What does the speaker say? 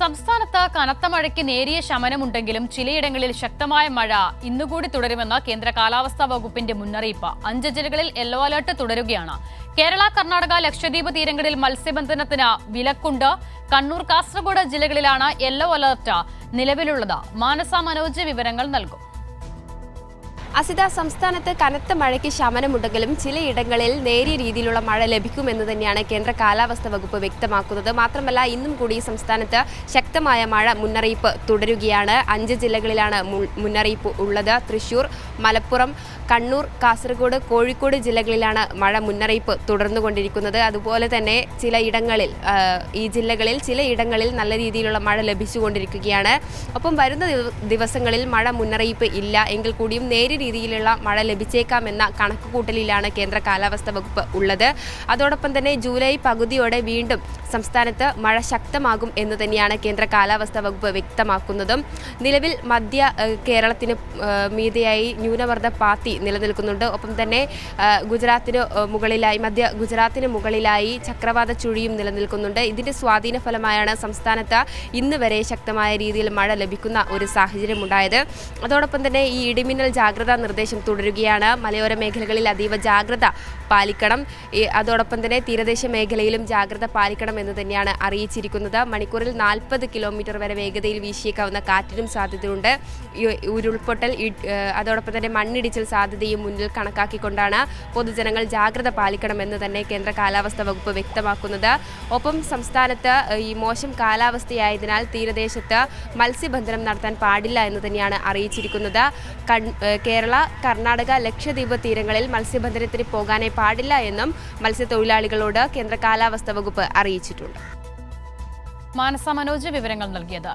സംസ്ഥാനത്ത് കനത്ത മഴയ്ക്ക് നേരിയ ശമനമുണ്ടെങ്കിലും ചിലയിടങ്ങളിൽ ശക്തമായ മഴ ഇന്നുകൂടി തുടരുമെന്ന് കേന്ദ്ര കാലാവസ്ഥാ വകുപ്പിന്റെ മുന്നറിയിപ്പ്. 5 ജില്ലകളിൽ യെല്ലോ അലർട്ട് തുടരുകയാണ്. കേരള, കർണാടക, ലക്ഷദ്വീപ് തീരങ്ങളിൽ മത്സ്യബന്ധനത്തിന് വിലക്കുണ്ട്. കണ്ണൂർ, കാസർഗോഡ് ജില്ലകളിലാണ് യെല്ലോ അലർട്ട് നിലവിലുള്ളത്. മാനസ മനോജ് വിവരങ്ങൾ നൽകും. അസിത, സംസ്ഥാനത്ത് കനത്ത മഴയ്ക്ക് ശമനമുണ്ടെങ്കിലും ചിലയിടങ്ങളിൽ നേരിയ രീതിയിലുള്ള മഴ ലഭിക്കുമെന്ന് തന്നെയാണ് കേന്ദ്ര കാലാവസ്ഥാ വകുപ്പ് വ്യക്തമാക്കുന്നത്. മാത്രമല്ല, ഇന്നും കൂടി സംസ്ഥാനത്ത് ശക്തമായ മഴ മുന്നറിയിപ്പ് തുടരുകയാണ്. 5 ജില്ലകളിലാണ് മുന്നറിയിപ്പ് ഉള്ളത്. തൃശൂർ, മലപ്പുറം, കണ്ണൂർ, കാസർഗോഡ്, കോഴിക്കോട് ജില്ലകളിലാണ് മഴ മുന്നറിയിപ്പ് തുടർന്നുകൊണ്ടിരിക്കുന്നത്. അതുപോലെ തന്നെ ഈ ജില്ലകളിൽ ചിലയിടങ്ങളിൽ നല്ല രീതിയിലുള്ള മഴ ലഭിച്ചുകൊണ്ടിരിക്കുകയാണ്. ഒപ്പം വരുന്ന ദിവസങ്ങളിൽ മഴ മുന്നറിയിപ്പ് ഇല്ല എങ്കിൽ കൂടിയും നേരിയ രീതിയിലുള്ള മഴ ലഭിച്ചേക്കാമെന്ന കണക്കുകൂട്ടലിലാണ് കേന്ദ്ര കാലാവസ്ഥാ വകുപ്പ് ഉള്ളത്. അതോടൊപ്പം തന്നെ ജൂലൈ പകുതിയോടെ വീണ്ടും സംസ്ഥാനത്ത് മഴ ശക്തമാകും എന്ന് തന്നെയാണ് കേന്ദ്ര കാലാവസ്ഥാ വകുപ്പ് വ്യക്തമാക്കുന്നതും. നിലവിൽ മധ്യ കേരളത്തിന് മീതെയായി ന്യൂനമർദ്ദ പാത്തി നിലനിൽക്കുന്നുണ്ട്. ഒപ്പം തന്നെ മധ്യ ഗുജറാത്തിന് മുകളിലായി ചക്രവാത ചുഴിയും നിലനിൽക്കുന്നുണ്ട്. ഇതിന്റെ സ്വാധീന ഫലമായാണ് സംസ്ഥാനത്ത് ഇന്ന് വരെ ശക്തമായ രീതിയിൽ മഴ ലഭിക്കുന്ന ഒരു സാഹചര്യം ഉണ്ടായത്. അതോടൊപ്പം തന്നെ ഈ ഇടിമിന്നൽ ജാഗ്രതാ നിർദ്ദേശം തുടരുകയാണ്. മലയോര മേഖലകളിൽ അതീവ ജാഗ്രത പാലിക്കണം. അതോടൊപ്പം തന്നെ തീരദേശ മേഖലയിലും ജാഗ്രത പാലിക്കണം എന്ന് തന്നെയാണ് അറിയിച്ചിരിക്കുന്നത്. മണിക്കൂറിൽ 40 കിലോമീറ്റർ വരെ വേഗതയിൽ വീശിയേക്കാവുന്ന കാറ്റിനും സാധ്യതയുണ്ട്. ഉരുൾപൊട്ടൽ, അതോടൊപ്പം തന്നെ മണ്ണിടിച്ചിൽ സാധ്യതയും മുന്നിൽ കണക്കാക്കിക്കൊണ്ടാണ് പൊതുജനങ്ങൾ ജാഗ്രത പാലിക്കണമെന്ന് തന്നെ കേന്ദ്ര കാലാവസ്ഥാ വകുപ്പ് വ്യക്തമാക്കുന്നത്. ഒപ്പം സംസ്ഥാനത്ത് ഈ മോശം കാലാവസ്ഥയായതിനാൽ തീരദേശത്ത് മത്സ്യബന്ധനം നടത്താൻ പാടില്ല എന്ന് തന്നെയാണ് അറിയിച്ചിരിക്കുന്നത്. കേരള, കർണാടക, ലക്ഷദ്വീപ് തീരങ്ങളിൽ മത്സ്യബന്ധനത്തിന് പോകാനേ പാടില്ല എന്നും മത്സ്യത്തൊഴിലാളികളോട് കേന്ദ്ര കാലാവസ്ഥാ വകുപ്പ് അറിയിച്ചിട്ടുണ്ട്. മാനസ മനോജ് വിവരങ്ങൾ നൽകിയത്.